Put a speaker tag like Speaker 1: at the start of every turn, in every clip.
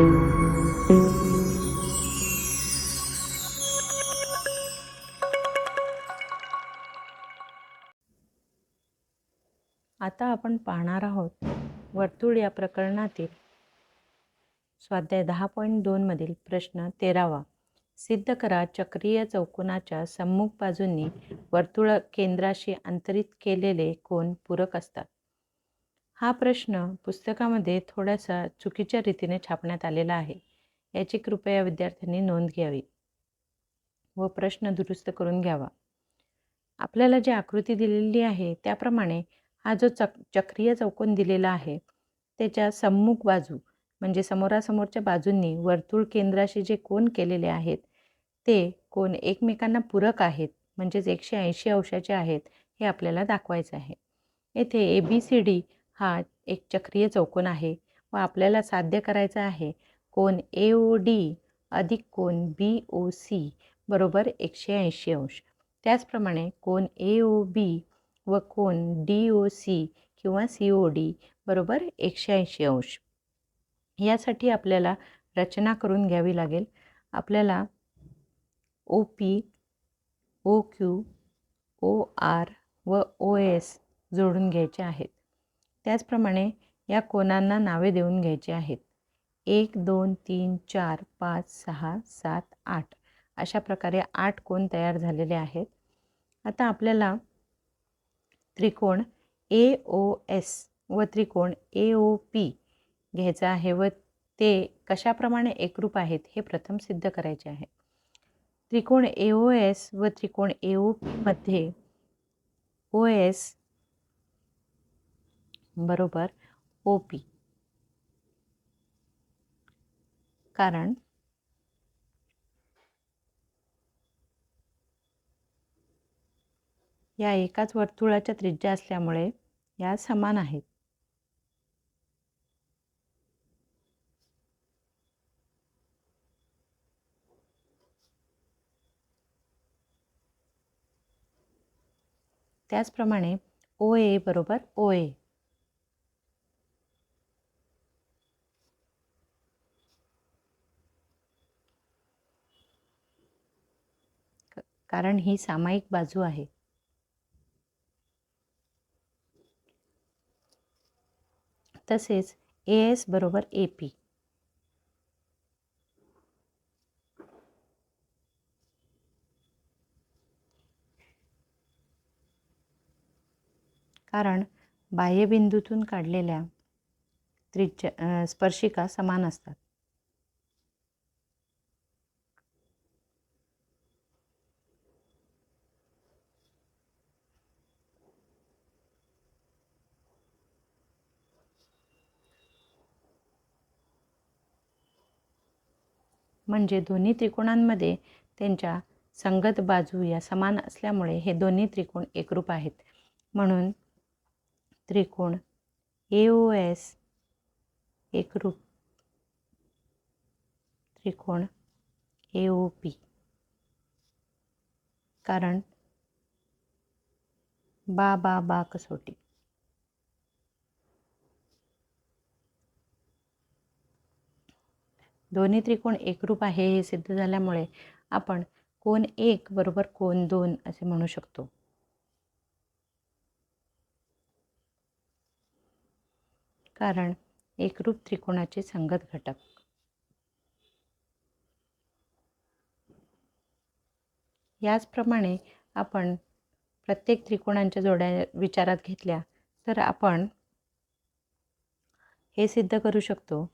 Speaker 1: आता आपण पाहणार आहोत वर्तुळ या प्रकरणातील स्वाध्याय 10.2 मधील प्रश्न 13वा. सिद्ध करा चक्रीय चौकोनाच्या सम्मुख बाजूंनी वर्तुळ केंद्राशी अंतरित केलेले कोन पूरक असतात. हा प्रश्न पुस्तकामध्ये थोडासा चुकीच्या रीतीने छापण्यात आलेला आहे. याची कृपया विद्यार्थ्यांनी नोंद घ्यावी व प्रश्न दुरुस्त करून घ्यावा. आपल्याला जी आकृती दिलेली आहे त्याप्रमाणे हा जो चक्रीय चौकोन दिलेला आहे त्याच्या सम्मुख बाजू म्हणजे समोरासमोरच्या बाजूंनी वर्तुळ केंद्राशी जे कोन केलेले आहेत ते कोन एकमेकांना पूरक आहेत, म्हणजेच 180 अंशाचे आहेत हे आपल्याला दाखवायचं आहे. येथे ABCD हा एक चक्रीय चौकोन आहे व आपल्याला साध्य करायचा आहे कोन AOD अधिक कोन BOC बरोबर 180 अंश. त्याचप्रमाणे कोन AOB व कोन DOC किंवा COD बरोबर 180 अंश. यासाठी आपल्याला रचना करून घ्यावी लागेल. आपल्याला OP, OQ, OR व OS जोडून घ्यायचे आहेत. त्याचप्रमाणे या कोनांना नावे देऊन घ्यायची आहेत. 1, 2, 3, 4, 5, 6, 7, 8 अशा प्रकारे 8 कोन तयार झालेले आहेत. आता आपल्याला त्रिकोण AOS व त्रिकोण AOP घ्यायचा आहे व ते कशाप्रमाणे एकरूप आहेत हे प्रथम सिद्ध करायचे आहे. त्रिकोण AOS व त्रिकोण AOP मध्ये OS बरोबर OP, कारण या एकाच वर्तुळाच्या त्रिज्या असल्यामुळे या समान आहेत. त्याचप्रमाणे OA बरोबर OA, कारण ही सामायिक बाजू आहे. तसेच AS बरोबर AP, कारण बाह्यबिंदूतून काढलेल्या त्रिज्या स्पर्शिका समान असतात. म्हणजे दोन्ही त्रिकोणांमध्ये त्यांच्या संगत बाजू या समान असल्यामुळे हे दोन्ही त्रिकोण एकरूप आहेत. म्हणून त्रिकोण AOS एकरूप त्रिकोण AOP, कारण बा कसोटी. दोन्ही त्रिकोण एकरूप आहे हे सिद्ध झाल्यामुळे आपण कोन 1 बरोबर कोन 2 असे म्हणू शकतो. कारण एकरूप त्रिकोणाचे संगत घटक. याचप्रमाणे आपण प्रत्येक त्रिकोणांच्या जोड्या विचारात घेतल्या तर आपण हे सिद्ध करू शकतो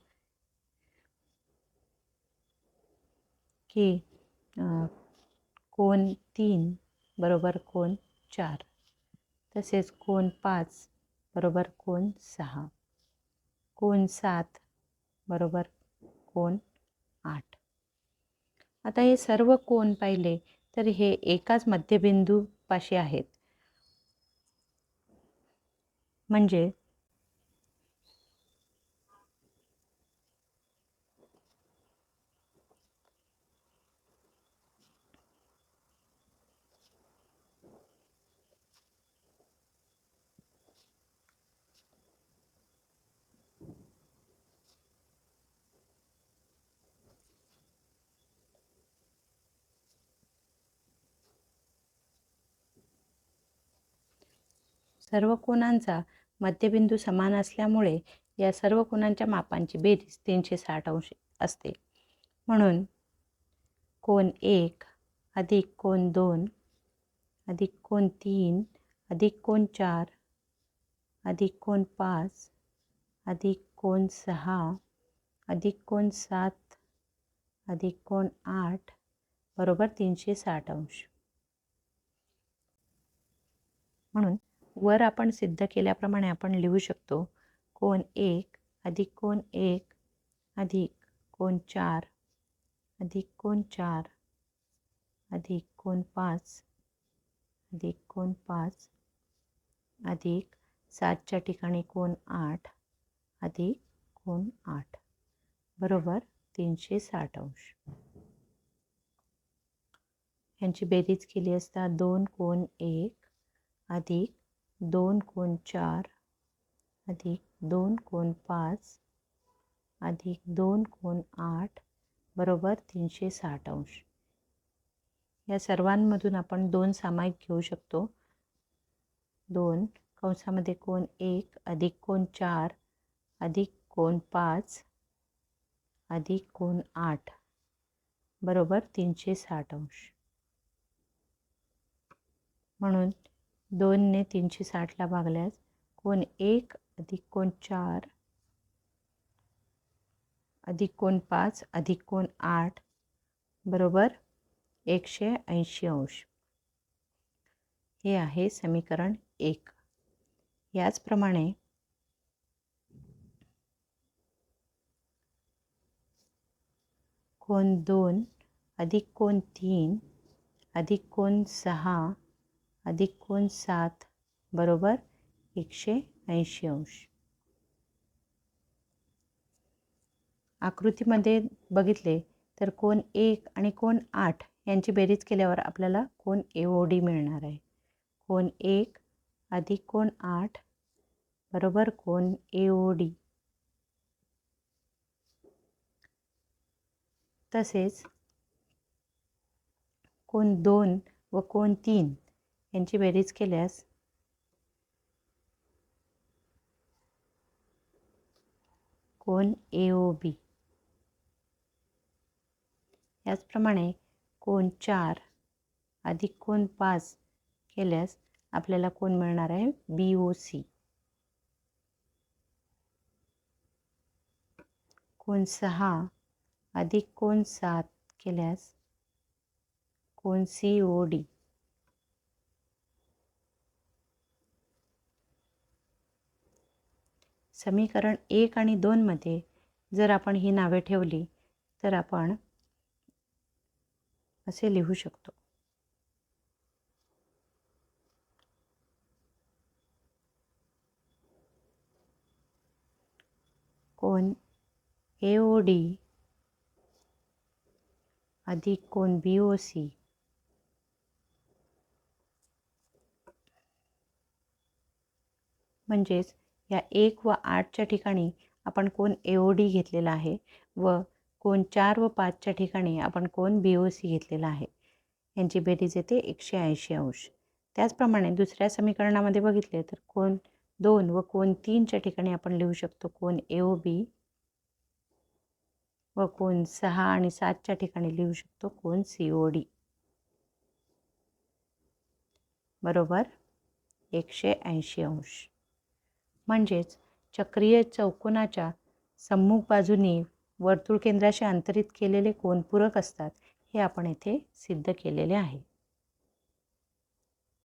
Speaker 1: की कोन 3 बरोबर कोन 4, तसेच कोन 5 बरोबर कोन 6, कोन 7 बरोबर कोन 8. आता हे सर्व कोन पाहिले तर हे एकाच मध्यबिंदू पाशी आहेत. म्हणजे सर्व कोनांचा मध्यबिंदू समान असल्यामुळे या सर्व कोनांच्या मापांची बेरीज 360 अंश असते. म्हणून कोन 1 अधिक कोन 2 अधिक कोन 3 अधिक कोन 4 अधिक कोन 5 अधिक कोन 6 अधिक कोन 7 अधिक कोन 8 बरोबर 360 अंश. म्हणून वर आपण सिद्ध केल्याप्रमाणे आपण लिहू शकतो कोन 1 अधिक कोन 1 अधिक कोन 4 अधिक कोन 4 अधिक कोन 5 अधिक कोन 5 अधिक 7च्या ठिकाणी कोन 8 अधिक कोन 8 बरोबर 360 अंश. यांची बेरीज केली असता 2 कोन 1 अधिक 2 कोन 4 अधिक 2 कोन 5 अधिक 2 कोन 8 बरोबर 360 अंश. या सर्वांमधून आपण 2 सामायिक घेऊ शकतो. 2 कंसामध्ये कोन 1 अधिक कोन 4 अधिक कोन 5 अधिक कोन 8 बरोबर 360 अंश. म्हणून 2ने 360ला भागल्यास कोन 1 अधिक कोन 4 अधिक कोन 5 अधिक कोन 8 बरोबर 180 अंश. हे आहे समीकरण 1. याचप्रमाणे कोन 2 अधिक कोन 3 अधिक कोन 6 अधिक कोन 7 बरोबर 180 अंश. आकृतीमध्ये बघितले तर कोन 1 आणि कोन 8 यांची बेरीज केल्यावर आपल्याला कोन AOD मिळणार आहे. कोन 1 अधिक कोन 8 बरोबर कोन AOD. तसेच कोन 2 व कोन 3 यांची बेरीज केल्यास कोन AOB. याचप्रमाणे कोन 4 अधिक कोन 5 केल्यास आपल्याला कोन मिळणार आहे BOC. कोन 6 अधिक कोन 7 केल्यास कोन COD. समीकरण 1 आणि 2 मध्ये जर आपण ही नावे ठेवली तर आपण असे लिहू शकतो. कोन AOD अधिक कोन BOC म्हणजेच या 1 व 8च्या ठिकाणी आपण कोन AOD घेतलेला आहे व कोन 4 व 5च्या ठिकाणी आपण कोन BOC घेतलेला आहे. यांची बेरीज येते 180 अंश. त्याचप्रमाणे दुसऱ्या समीकरणामध्ये बघितले तर कोन 2 व कोन 3च्या ठिकाणी आपण लिहू शकतो कोन AOB व कोन 6 आणि 7च्या ठिकाणी लिहू शकतो कोन COD बरोबर 180 अंश. म्हणजेच चक्रीय चौकोनाच्या सम्मुख बाजूनी वर्तुळ केंद्राशी अंतरित केलेले कोन पूरक असतात हे आपण येथे सिद्ध केलेले आहे.